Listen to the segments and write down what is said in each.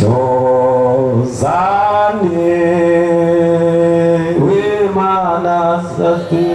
Dozane we manasati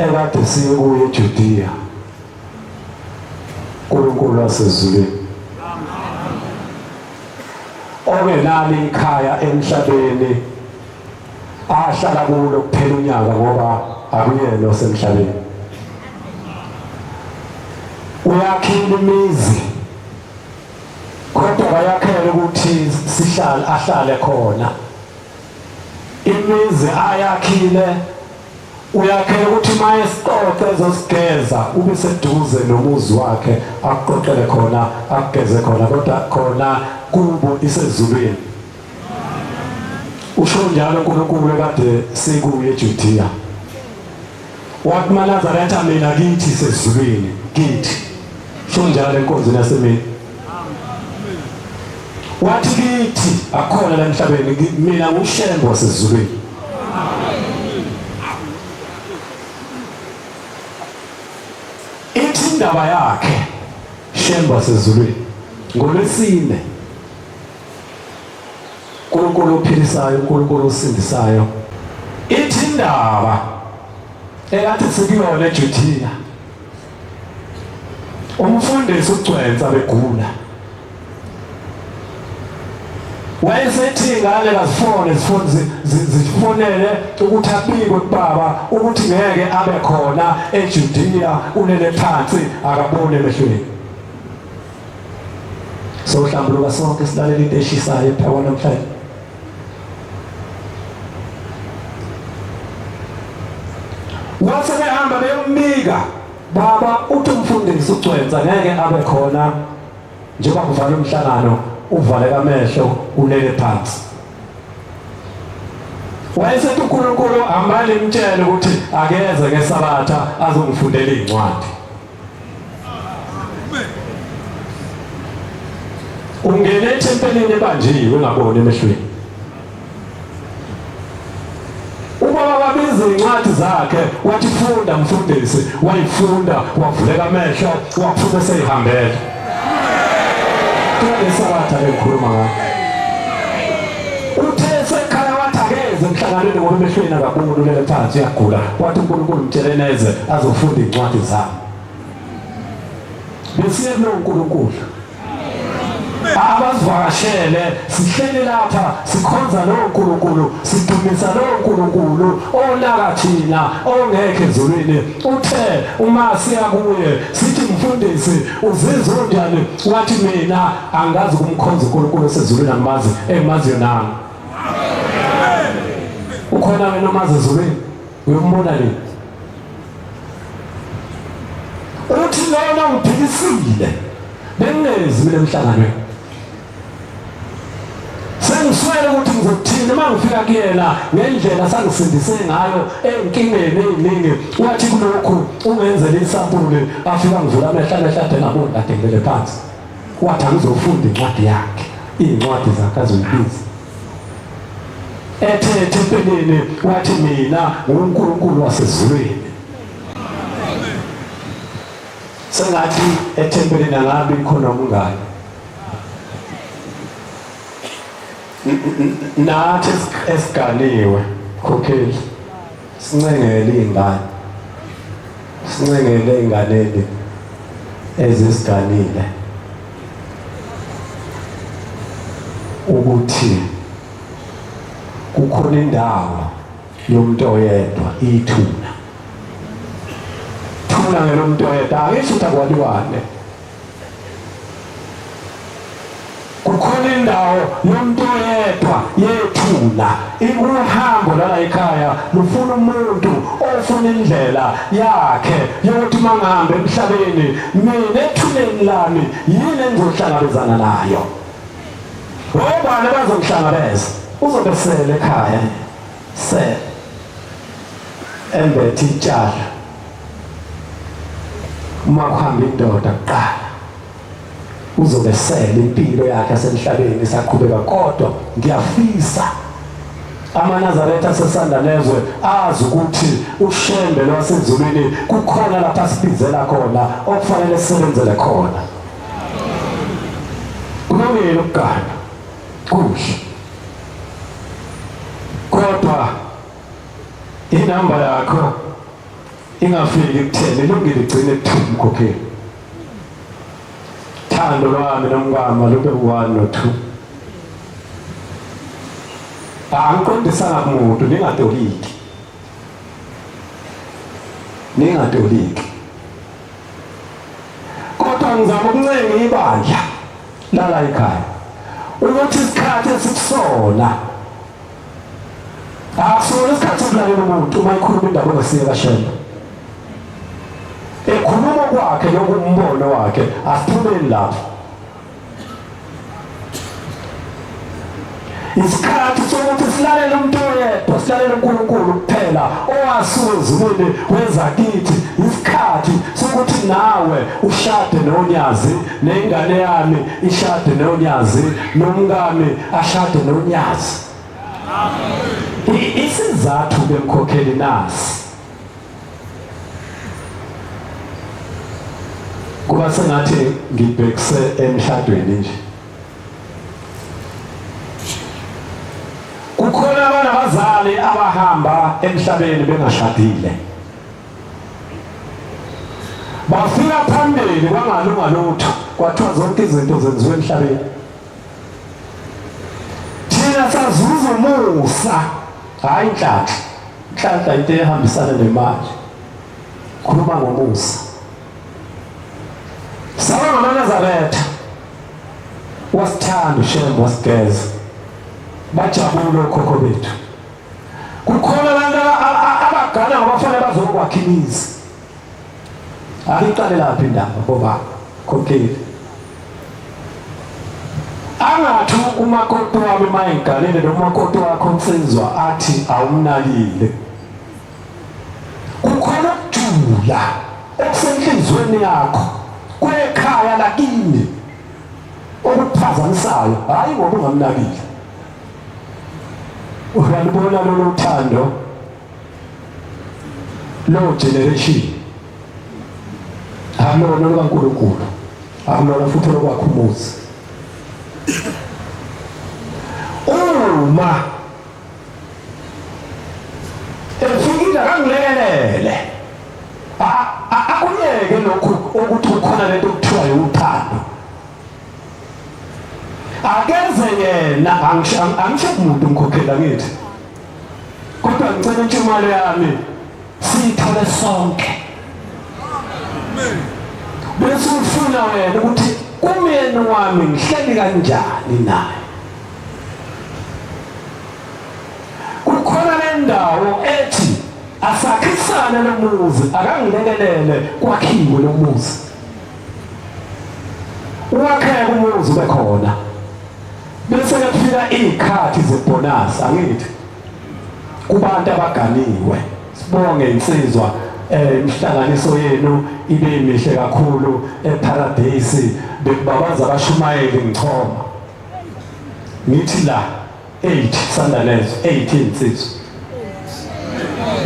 ekade sikuye eJudiya uNkulunkulu wasezulwini obenani ikhaya emhlabeni ahlala kulo kuphela unyaka ngoba akuyena osemhlabeni uyakhila imizi kodwa bayakhela ukuthi ahlale khona imizi ayakhile uyakhela ukuthi maye siqoqe ezosigeza ube seduze nomuzi wakhe akuqoqele khona akugeze khona kodwa khona kubo isezulwini usho njalo uNkulunkulu kade sikuye eJudiya wathi maNazaretha mina kithi sezulwini kithi usho njalo enkonzweni yasemini wathi kithi akhona la emhlabeni mina nguShembe wasezulwini ithi indaba yakhe Shembe wasezulwini ngolwesine uNkulunkulu ophilisayo uNkulunkulu osindisayo ithi indaba ekade sikuyona eJudiya umfundisi uCwenza begula wayesethi ingane kazifone zifonele ukuthi abikwe kubaba ukuthi ngeke abe khona eJudiya ulele phansi akabone emehlweni. So hlambuluka sonke silalela into eshisayo ephakwa namhlanje. Wase behamba beyombika baba uthi umfundisi uCwenza ngeke abe khona njengoba kuvala umhlangano uvale amehlo ulele phansi. Wayesethi uNkulunkulu ambali imtshele ukuthi akeze ngesabatha azongifundela incwadi. Ungene ethempelini ebanjiwe ngabona emehlweni. Ubaba wabiza incwadi zakhe wathi funda mfundisi, wayifunda wavuleka amehlo wafuna seyihambela. Esabatha ekhuluma ngayo. Uthe sekhaya wathakeze emhlanganweni ngoba emehlweni akaboni ulele phansi uyagula. Wathi uNkulunkulu mtshele neze azofunda incwadi zami. Besiye kuNkulunkulu. Abasivakashele sihleli lapha sikhonza lo uNkulunkulu sidumisa lo uNkulunkulu onaka thina ongekho ezulwini. Uthe uma siya kuye sithi mfundisi uzizwa njani? Wathi mina angazi kumkhonza uNkulunkulu esezulwini angimazi engimaziyo nami. Ukhona wena omazi ezulwini uyombona nini? Uthi lona ngiphikisile bengezi mina emhlanganweni. Sengiswele ukuthi ngizothina uma ngifika kuyena ngendlela sangisindise ngayo enkingeni eziningi. Wathi kulokhu ungenzele isampuli afika ngivula amehlo ehlathi ngabona kade ngilele phansi. Wathi angizofunda incwadi yakhe, incwadi zakhe azoyibiza. Ethe ethempelini wathi mina nguNkulunkulu wasezulwini. Sengathi ethempelini angabi khona umngane. Nathi esiganiwe khokheli sincengele izingane. Sincengele izingane ezisiganile ukuthi kukhona indawo yomuntu oyedwa ithuna. Thuna ngelomuntu oyedwa akisho ukuthi akwaliwane. Kukhona indawo yomuntu oyedwa yethuna. Uhambo lala ekhaya lufuna umuntu ofuna indlela yakhe yokuthi mangahambe emhlabeni mina ethuneni lami yini engizohlangabezana nayo. Obani bazomhlangabeza uzobe sele ekhaya se embethe itshalo uma kuhamba indoda kuqala uzobe sele impilo yakhe asemhlabeni isaqhubeka. Kodwa ngiyafisa amaNazaretha asesanda nezwe azi ukuthi ushembe lwasezulwini kukhona lapha sibizela khona okufanele sisebenzele khona. Kulungile ukugana kuhle, kodwa inamba yakho ingafiki ku-10 ilungile igcine ku-2 mkhokheli. Thando lwami nomngama lube 1 no 2. Angiqondisanga kumuntu ningatoliki. Kodwa ngizama ukuncenga ibandla lala ekhaya ukuthi isikhathi esikusona akusona isikhathi sokulalela umuntu uma ikhuluma indaba engasiye kashembe. Ekhuluma kwakhe nokumbono wakhe asiphumeni lapho. Isikhathi sokuthi silalele umuntu oyedwa, silalele uNkulunkulu kuphela owasuka ezulwini wenza kithi. Isikhathi sokuthi nawe ushade nonyazi, nengane yami ishade nonyazi, nomngane ashade nonyazi. Isizathu bemkhokheli nasi kuba sengathi ngibhekise emshadweni nje. Kukhona abazali abahamba emhlabeni bengashadile. Bafika phambili kwangalunga lutho kwathiwa zonke izinto zenziwe emhlabeni. umusa hayi inhlanhla into ehambisana nemali khuluma ngomusa sawa ngamaNazaretha wasithanda ushembe wasigeza bajabule okhokho bethu kukhona abantu abagana ngabafanele bazokwakhiza aliqale lapha indaba ngoba konke angathi umakoti wami mayingalele nomakoti wakho insizwa athi awumnakile kukhona ukujula okusenhlizweni yakho kwekhaya lakini okuphazamisayo hayi ngoba ungamnakile uyalibona lolu thando lo generation akulona lukaNkulunkulu akulona futhi lokwakha umuzi uma efikile kangilekelele akuyeke lokhu ukuthi ukhona lento okuthiwa uthando akenze yena angisho umuntu umkhokhela ngithi kodwa ngicela intshimalo yami siyithole sonke bese ufuna wena ukuthi kumyeni wami ngihleli kanjani naye kukhona le ndawo ethi asakhisane nomuzi akangilekelele kwakhiwe lo muzi uwakheke umuzi bekhona bese kufika izikhathi zebonus angithi kubantu abaganiwe sibonge insizwa imhlanganiso yenu ibe mihle kakhulu eparadise bekubabaza abashumayeli Mkhabela ngithi la 8 sandalezo 18 insizwa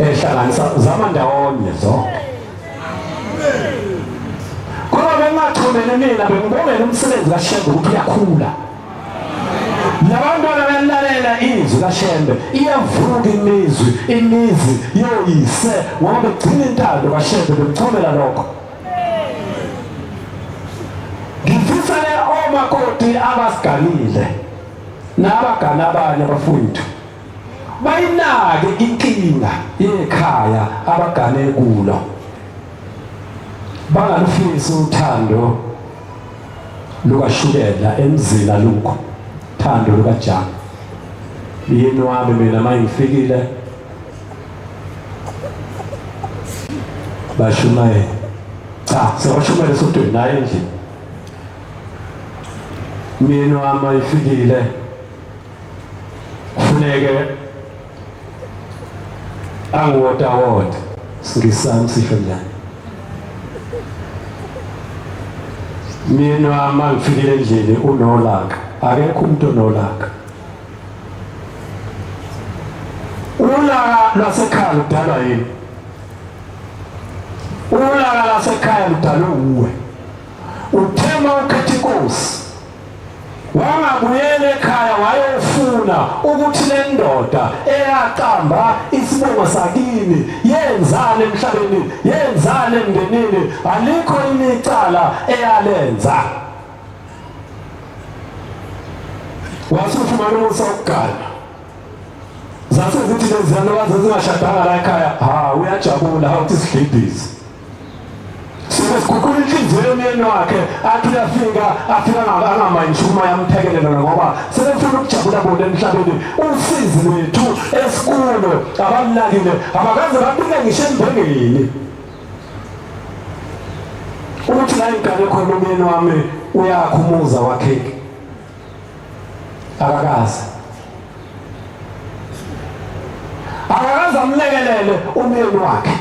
ehlanganisa zama ndawonye zonke ngoba bengathumene mina bengibongela umsebenzi kaShembe ukuthi uyakhula labantwana belalela izwi kaShembe iyavuka imizi yoyise ngoba begcina intando kaShembe bemthomela lokho ngifisa le omakoti abasiganile nabagana abanye abafowethu bayinake inkinga yekhaya abagane kulo bangalufisi uthando lukashukela emzila lukho thando lukaJama yini wami mina mayingifikile bashumayeli cha sewashumela sodweni naye endlini mina wami mayingifikile kufuneke angiwota singisami sisho njani mina wami ngifikile endlini unolaka akekho umuntu onolaka ulaka lwasekhaya ludalwa yini ulaka lwasekhaya ludalwe uwe uthema ukhetha inkosi wangabuyela ekhaya wayofuna ukuthi le ndoda eyaqamba isibongo sakini yenzane emhlabeni yenzane emndenini alikho imicala eyalenza wasufumana umusa wokugana zase zithi lezi zanokazi zingashadanga la ekhaya uyajabula hawuthi sidlibhizi sikukhulu inhliziyo yomyeni wakhe athi afika angamayishuma yamthekelela ngoba sebefuna ukujabula bona emhlabeni usizi lwethu esikulo abalulakile abakaze bapike ngisho embengeni ukuthi la ingane khona umyeni wami uyakhumuza wakheke akakazi amlekelele umyeni wakhe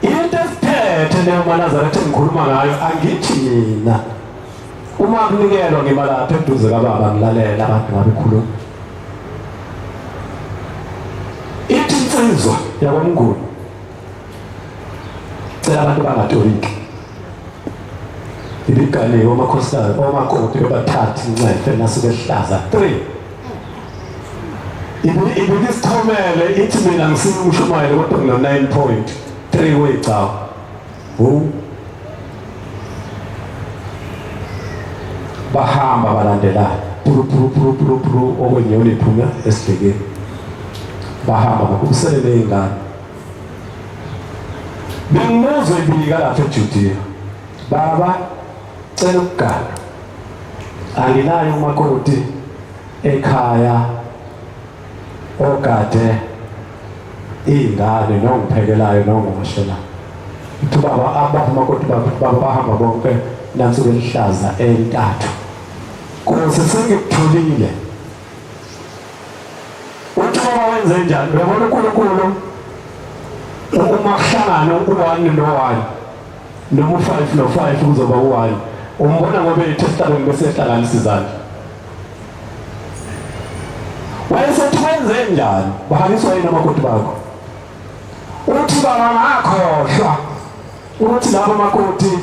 into esiphethe leyo maNazaretha engikhuluma ngayo angithi mina uma kunikelwa ngiba lapha eduze kababa ngilalela abantu ngabekhuluma ithi insizwa yakwamnguni cela abantu bangatoliki ibigane omakhosikazi omakoti bebathatha incefe nasuke ehlaza 3 ibikisithomele ithi mina ngisimshumayeli kodwa ngino 9.3 wecawa bahamba balandelana puru okwenyoni iphuma esidekeni bahamba ngokusele nezingane. Bengimuzwe ibika lapha eJudiya, baba cela ukugana, anginayo umakoti ekhaya ogade ingane nongiphekelayo nongomashela. Uthi baba umakoti baba bahamba bonke nansuku elihlaza entathu. Kuze sengikuthulile. Uthi baba wenze njani? Uyabona uNkulunkulu uma kuhlangana u1 no1 noma u5 no5 kuzoba u1. Umbona ngoba eTestament bese ehlanganisa izandla. Wayesethi wenze njani? Bahaliswa yini amakoti bakho? Uthi baba ngakhohlwa ukuthi labo makoti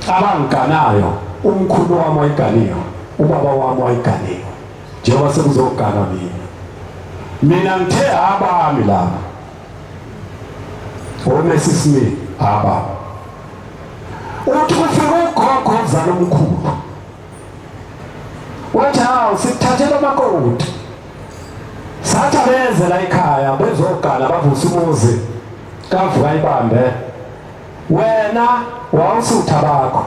abanganayo umkhulu wami wayiganiwe, ubaba wami wayiganiwe. Njengoba sekuzogana mina ngithe abami laba. Onesisimi aba. Uthi kufika ugogo ozala omkhulu. Wathi hawu sithathela amakoti. Sathi beze la ekhaya bezogana bavusa umuzi. Kavuka ibambe. Wena wawusutha bakho.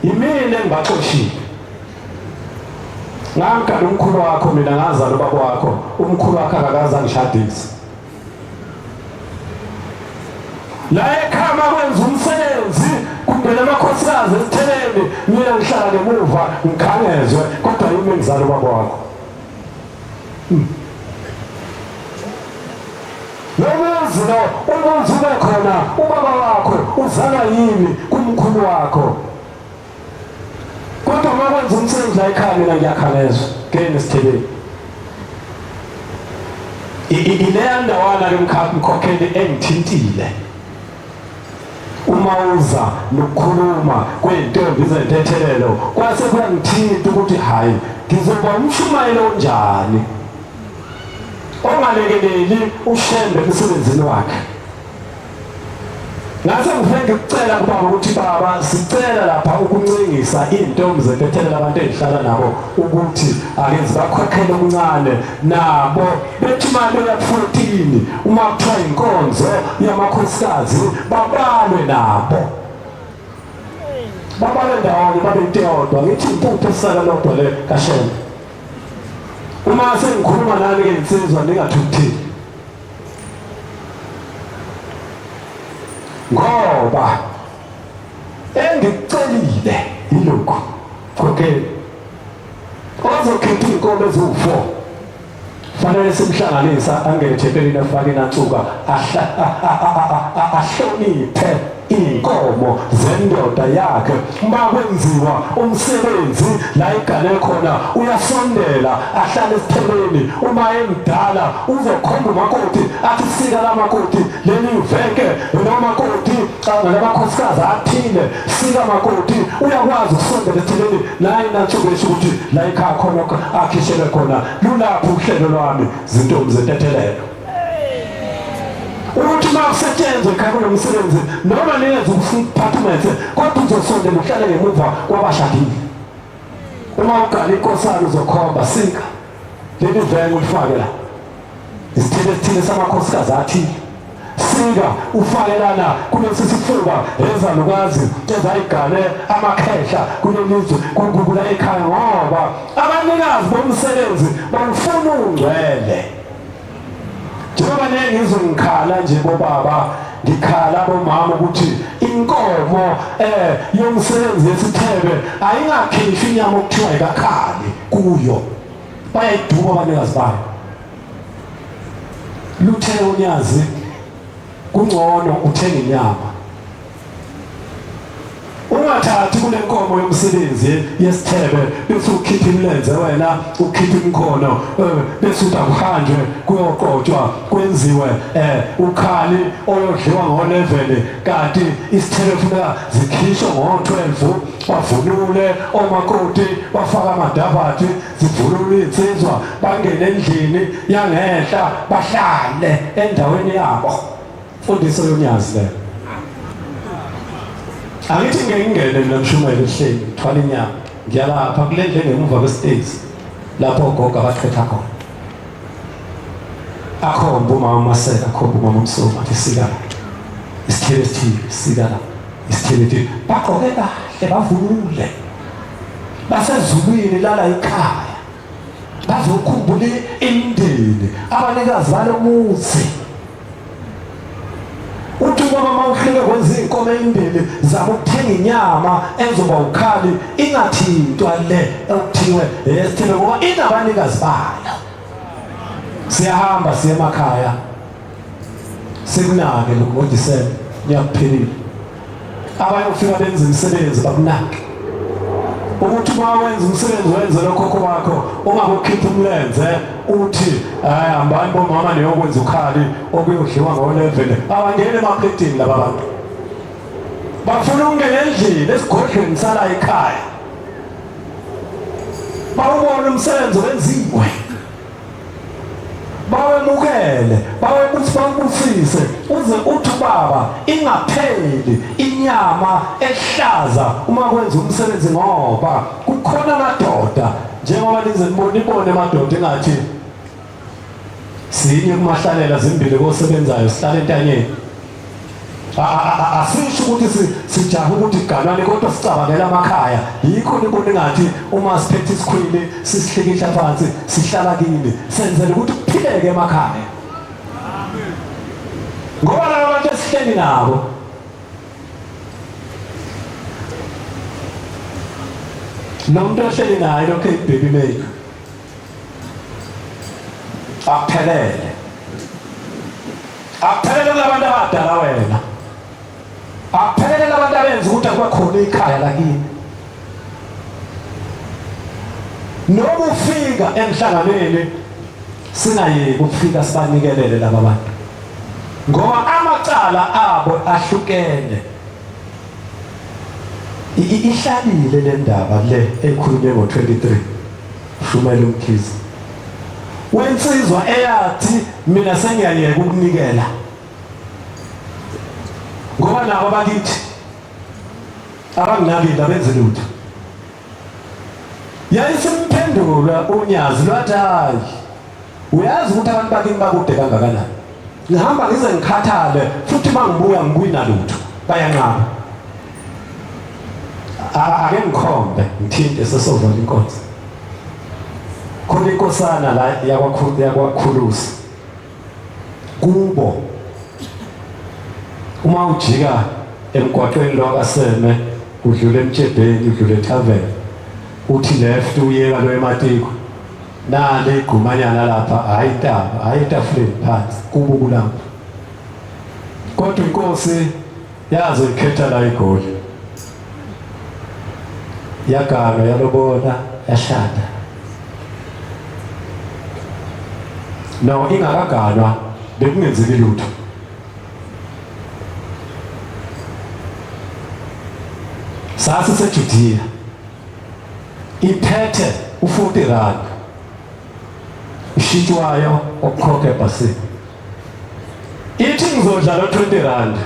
Yimina engibaxoshile. Ngangikala umkhulu wakho mina ngazala ubaba wakho. Umkhulu wakho akakaza ngishadisa. La ekhama kwenza umsebenzi kumbe namakhosikazi esitheleni mina ngihlala ngemuva ngikhangezwe kodwa yimi engizala ubaba wakho. Nomuzi lo umuzi ube khona ubaba wakho uzalwa yimi kumkhulu wakho. Kodwa uma kwenza umsebenzi la ekhaya mina ngiyakhangezwa ngene esitheleni. Ile ndawana lemkhokheli engithintile. Uma uza nokukhuluma kwentombi izentethelelo kwase kuyangithinta ukuthi hayi ngizoba umshumayeli onjani ongalekeleli ushembe emsebenzini wakhe. Ngase ngifike ngicela kubaba ukuthi baba sicela lapha ukuncingisa intombi zentethelelo abantu ezihlala nabo ukuthi ake zibakhokhele okuncane nabo bethi imali ya 14 uma kuthiwa inkonzo yamakhosikazi babalwe nabo. Babalwe ndawonye babe inteyodwa ngithi impuphu esala lodwa le kashembe. Uma sengikhuluma nani ke insizwa ningathukutheli. Ngoba engikucelile yilokho okay ozokhetha inkomo eziwu4 fanele simhlanganisa angene thempelini afake nansuka ahloniphe inkomo zendoda yakhe. Uma kwenziwa umsebenzi la igane khona uyasondela ahlale esithebeni. Uma emdala uzokhomba umakoti athi sika la makoti leli iveke noma makoti ngamakhosikazi athile sika makoti uyakwazi ukusondela esithebeni naye nansuku esho ukuthi la ekhaya khona akhishele khona lulapho uhlelo lwami zintombi zentethelelo. Ukuthi uma kusetshenzwe ekhaya kunomsebenzi noma niyenza ukuphathumethe kodwa uzosondela uhlale ngemuva kwabashadile. Uma ugala inkosana uzokhomba sika leli venge ulifake la isithele samakhosikazi athile sika ufakelana kunesisifuba ezalukwazi ezayigane amakhehla kulelizwe kungukula ekhaya ngoba abanikazi bomsebenzi bafuna ungcwele. Njengoba ngizongikhala nje bobaba ngikhala bomama ukuthi inkomo yomsebenzi yesithebe ayingakhishi inyama okuthiwa ikakhali kuyo. Bayayiduba abanikazi bayo. Luthe unyazi kungcono uthenga inyama. Ungathathi kule nkomo yomsebenzi yesithebe bese ukhipha imilenze wena ukhipha imkhono bese utakuhanjwe kuyoqotshwa kwenziwe ukhali oyodliwa ngo11 kanti isithebe funeka zikhishwe ngo12 bavunule omakoti bafaka amadabhathi zivulule insizwa bangene endlini yangehla bahlale endaweni yabo. Mfundiso yonyazi le. Angithi ngingene mina Mshumayeli ehleli thwala inyama ngiyalapha kule ndle ngemuva kwestage lapho gogo abachitha khona. akhomba umama Masela, akhomba umama Msuma athi sikala isithele sikala isithele bagqoke kahle bavunule basezulwini lala ekhaya bazokhumbula imindeni abanikazi balomuzi uthi mama uhlele kwenza inkomo endele zabo ukuthenga inyama enzoba ukhali ingathintwa le okuthiwe esithele ngoba inabanikazi bayo siyahamba siya emakhaya sikunake ngoDisemba nyakuphelile abanye ufika benza imisebenzi bakunake ukuthi uma wenza umsebenzi wenze lokho wakho ungakukhipha umlenze uthi hambani bomama niyokwenza ukhali okuyodliwa ngo-11 abangene emapletini laba bantu bafuna ukungena endlini esigodlweni sala ekhaya bawubona umsebenzi wenziwe bawemukele bawebusise uze uthi baba ingapheli inyama ehlaza uma kwenza umsebenzi ngoba kukhona amadoda njengoba nibone amadoda engathi sinye kumahlalela zimbili kosebenzayo sihlala entanyeni asisho ukuthi sijaha ukuthi ganwane kodwa sicabangela amakhaya yikho nibona ngathi uma siphethe isikhwili sisihlikihla phansi sihlala kini senzele ukuthi kuphileke emakhaya ngoba labo bantu esihleli nabo nomuntu ohleli naye lokho baby make aphelele labantu abadala wena aphelele labantu abenza ukuthi akube khona ikhaya lakini noma ufika emhlanganweni singayeki ukufika sibanikelele laba bantu ngoba amacala abo ahlukene ihlalile le ndaba le ekhulunywe ngo-23 Mshumayeli Mkhabela wensizwa eyathi mina sengiyayeka ukunikela ngoba nabo bakithi abanginakile abenze lutho yayisimphendula unyazi lwathi hayi uyazi ukuthi abantu bakini bakude kangakanani ngihamba ngize ngikhathale futhi mangibuya ngibuyi nalutho bayanqaba ake ngikhombe ngithinte sesovala inkonzo khona inkosana la yakwakhulusi kubo uma ujika emgwaqweni lo kaSeme udlule emtshebheni udlule ethaveni uthi left uyeka lo ematiko nale igqumanyana lapha hayi intaba hayi itafuleni phansi kubo kulapho kodwa inkosi yazo ikhetha la igoli yagana yalobona yashada no ingakaganwa bekungenzeki lutho sasi seJudiya iphethe u40 ishitshwayo okukhokha ebhasini ithi ngizodla lo 20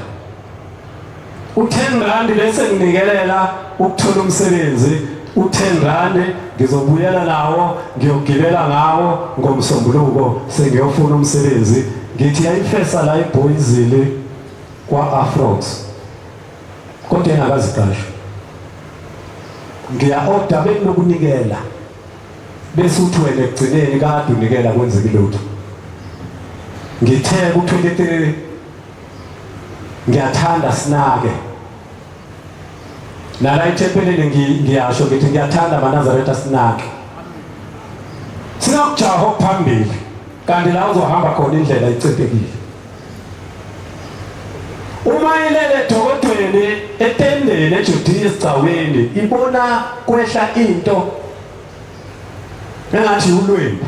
u10 bese nginikelela ukuthola umsebenzi u10 ngizobuyela nawo ngiyogibela ngawo ngomsombuluko sengiyofuna umsebenzi ngithi yayifesa la eBoyizile kwa Afrox kodwa engakaziqasha ngiya-order bekunokunikela bese uthi wena ekugcineni kade unikela kwenzeke lutho ngithe ku-23 ngiyathanda sinake nala ethempelini ngiyasho ngithi ngiyathanda amaNazaretha sinake singakujaha okuphambili kanti la uzohamba khona indlela ecebekile uma ilele edokotweni etendeni eJudiya esigcaweni ibona kwehla into engathi ulwembu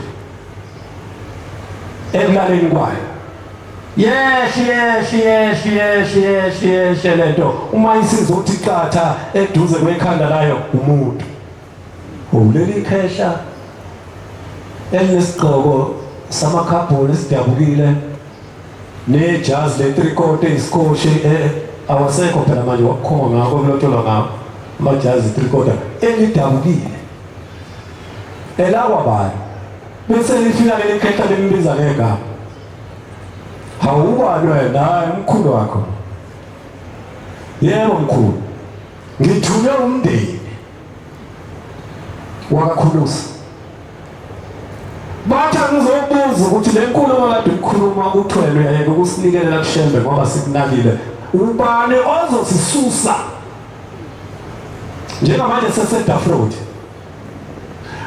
ekulaleni kwayo yehle lento uma isizwe uthi qatha eduze kwekhanda layo umuntu uleli ikhehla elinesigqoko samakhabhoni esidabukile nejazi le-3/4 isikoshe awasekho phela manje wakukhoma ngako kulotsholwa ngawo amajazi 3/4 elidabukile elakwabani bese lifika leli khehla limbiza ngegama Hawubani wena hayi umkhulu wakho. Yebo mkhulu. Ngithunywe umndeni wakakhulusi. Bathi ngizobuza ukuthi le nkulumo kade ukhuluma uthwele uyayeka ukusinikelela kushembe ngoba sikunakile. Ubani ozosisusa njengamanje sesedafrodi?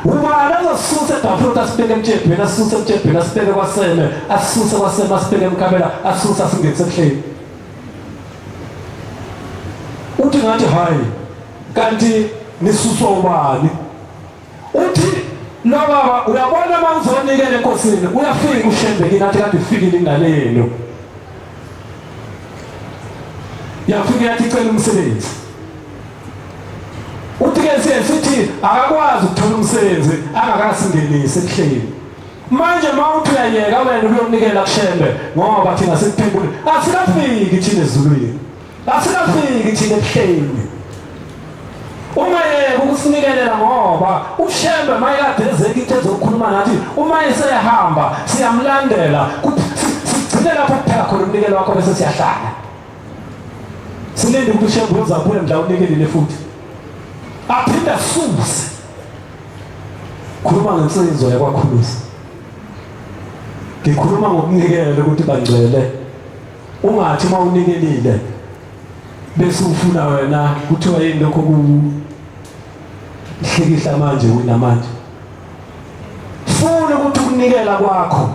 Ubani ozosisusa edafrodi asibeke emtshebheni, asisusa emtshebheni, asibeke kwaseme, asisusa kwaseme, asibeke Mkhabela, asisusa asingenise ebuhleni? Uthi ngathi hayi kanti nisuswa ubani? Uthi no baba uyabona mawuzonikela enkosini uyafika ushembe kini athi kade ifikile ingane yenu. Yafika yathi icela umsebenzi. Uthi ke sithi akakwazi ukuthola umsebenzi angakasingenisi ebuhleni. Manje mawuthi uyayeka wena uyonikela kushembe ngoba thina sikuphendule asikafiki thina ezulwini. Asikafiki thina ebuhleni. Uma yeke ukusinikelela ngoba ushembe mayekade ezeke into ezokhuluma nathi uma esehamba siyamlandela sigcine lapho kuphela khona umnikelo wakho bese siyahlala. Silinde ukuthi ushembe uzabuye mhla unikelile futhi. Aphinde asuse. Khuluma ngensizwa yakwakhulusi. Ngikhuluma ngokunikela ukuthi bangcwele. Ungathi uma unikelile bese ufuna wena kuthiwa yini lokho kuhlikihla manje wena manje. Funa ukuthi ukunikela kwakho,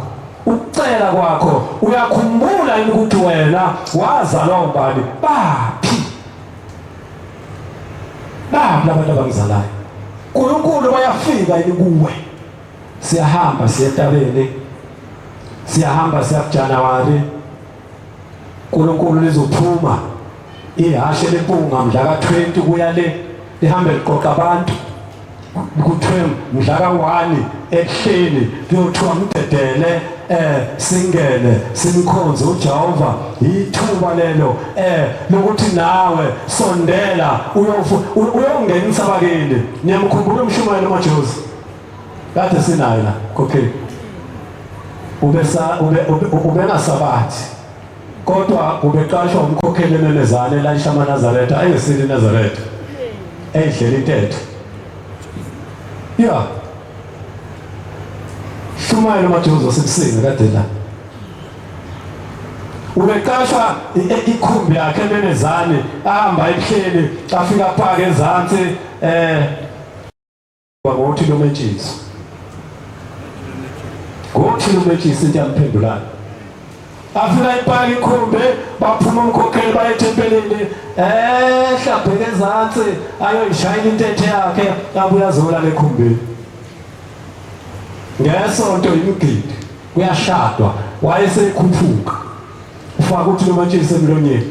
ukucela kwakho, uyakhumbula yini ukuthi wena wazalwa ubani? Baphi abantu abangizalayo? uNkulunkulu bayafika yini kuwe? Siyahamba siyetabele, siyahamba siyakuJanuwari, uNkulunkulu lizophuma ihashe lempunga mhla ka-20 kuya le lihambe liqoqa abantu kuthiwe mhla ka-1 ebuhleni kuyothiwa mdedele singene simkhonze uJehova. Ithuba lelo lokuthi nawe sondela uyongenisa abakini. Niyamkhumbula Mshumayeli Mkhabela kade sinayo la okay. Ubengasabathi kodwa ubeqashwa umkhokheli eMelezane elayisha amaNazaretha ayesile eNazaretha eyidlela intetho. Yeah. Mshumayeli Mkhabela sikusinga kade la. Ubeqashwa ikhumbi yakhe eMelezane ahamba ebuhleni afika phaka ezantsi ngothi lo mentshiso. Ngothi lo mentshiso into yamphendulana. Afika iphaka ikhumbi baphuma umkhokheli baye etempelini hlabheke ezantsi ayoyishayela intethe yakhe abuya azola lekhumbini. Ngesonto imigidi kuyashadwa wayesekhuphuka ufaka ukuthi lo mantshisi emlonyeni.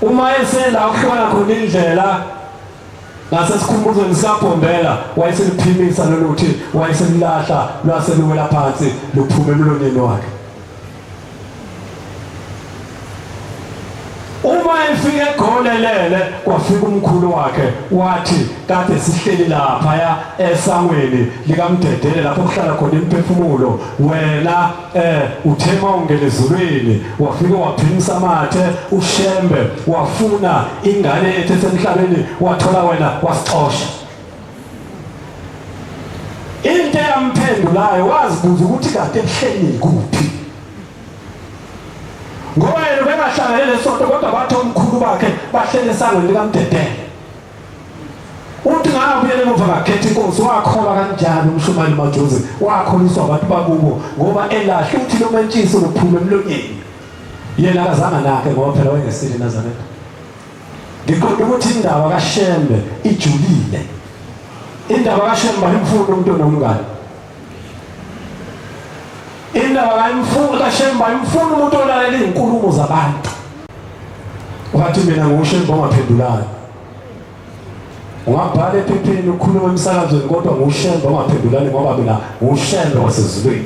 Uma esela ukuhlola khona indlela ngasesikhumbuzweni sikaBhombela wayeseliphimisa loluthi wayeselilahla lwaseluwela phansi luphuma emlonyeni wakhe. Uma efike egolelele kwafika umkhulu wakhe wathi kade sihleli lapha esangweni likamdedele lapho kuhlala khona imphefumulo wena uthema ungene ezulwini wafika waphimisa amathe ushembe wafuna ingane ethe semhlabeni wathola wena wasixosha. Into yamphendulayo wazibuza ukuthi kade ebuhleni kuphi. Ngoba yena bengahlangene lesonto kodwa bathe umkhulu bakhe bahlele esangweni likamdedele. Uthi ngabuyele emuva ngakhetha inkosi wakholwa kanjani uMshumayeli Mkhabela wakholiswa abantu bakubo ngoba elahle uthi lo mentshisi uphuma emlonyeni. Yena akazanga nakhe ngoba phela wayengesile eNazaretha. Ngiqonda ukuthi indaba kaShembe ijulile. Indaba kaShembe ayimfuni umuntu onomngane. Indaba kaShembe ayimfuni umuntu olalela izinkulumo zabantu. Wathi mina nguShembe ongaphendulayo. Ungabhala ephepheni ukhuluma emsakazweni kodwa nguShembe ongaphendulani ngoba mina nguShembe wasezulwini.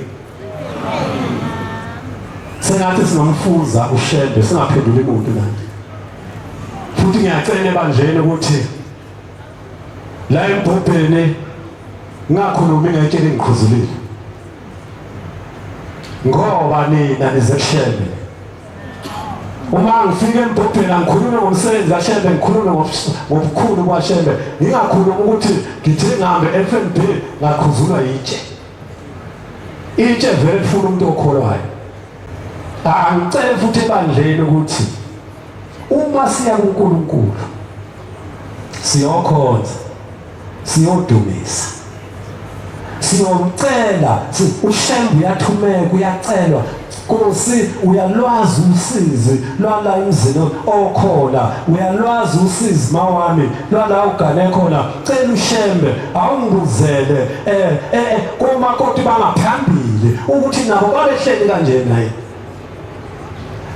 Sengathi sinomfuza uShembe singaphenduli umuntu nani. Futhi ngiyacela ebanjeni ukuthi la embhobheni ngakhuluma ngeke ngiqhuzulile. ngoba nina nizeShembe. Uma ngifike embhobheni angikhulume ngomsebenzi kaShembe, ngikhulume ngobukhulu kwaShembe, ngingakhulumi ukuthi ngithi ngihambe FNB ngakhuzulwa itshe. Itshe vele lifuna umuntu okholwayo. Angicela futhi ebandleni ukuthi uma siya kuNkulunkulu siyokhonza, siyodumisa, siyomcela, uShembe uyathumeka, uyacelwa, Nkosi uyalwazi usizi lwala emzini okhona, uyalwazi usizi mawami lwala ugane khona, cela uShembe awungibuzele komakoti bangaphambili ukuthi nabo babehleli kanje naye.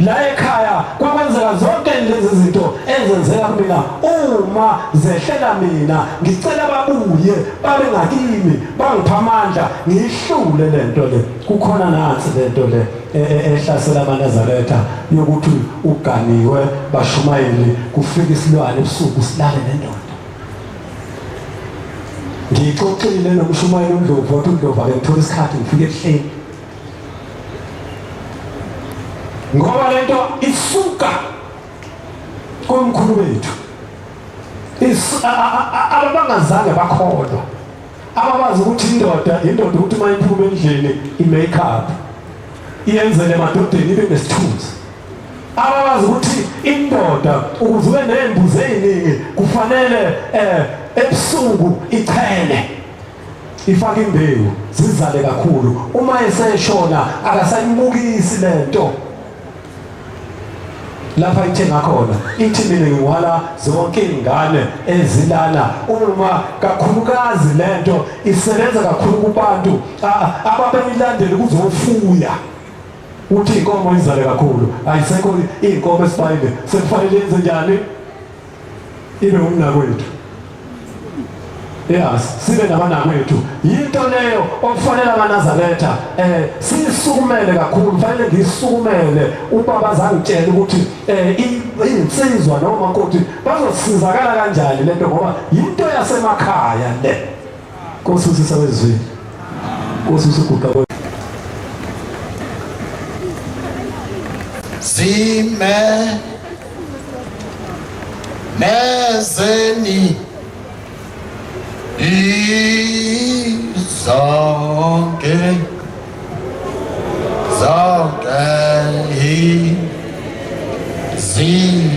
La ekhaya kwakwenzeka zonke lezi zinto ezenzeka kumina, uma zehlela mina ngicela babuye babe ngakimi bangipha amandla ngihlule lento le. Kukhona nansi lento le ehlasela amaNazaretha yokuthi uganiwe bashumayeli kufika isilwane ebusuku silale nendoda. Ngixoxile noMshumayeli uNdlovu wathi uNdlovu ake ngithola isikhathi ngifike ehleni, ngoba lento isuka komkhulu wethu. Abangazange bakholwa, ababazi ukuthi indoda ukuthi uma iphuma endlini i-makeup iyenzele emadodeni ibe nesithunzi. Ababazi ukuthi indoda ukuze ube nezimbuzi eziningi kufanele ebusuku ichele, ifake imbewu zizale kakhulu, uma eseshona akasayimukisi lento. Lapha ithenga khona ithi mina ngiwala zonke izingane ezilana, uma kakhulukazi lento isebenza kakhulu kubantu ababeyilandela kuzofuya uthi inkomo izale kakhulu, ayisekho inkomo esibayile, sekufanele yenze njani? Ibe umnakwethu. Yes, sibe nabanakwethu. Yinto leyo okufanele amaNazaretha sisukumele kakhulu, kufanele ngisukumele. Ubaba zangitshela ukuthi insizwa noma nkosi bazosizakala kanjani lento, ngoba yinto yasemakhaya le. Nkosi usisabezweni, Nkosi usiguqa zime nezeni zonke izizwe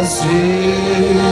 insizwa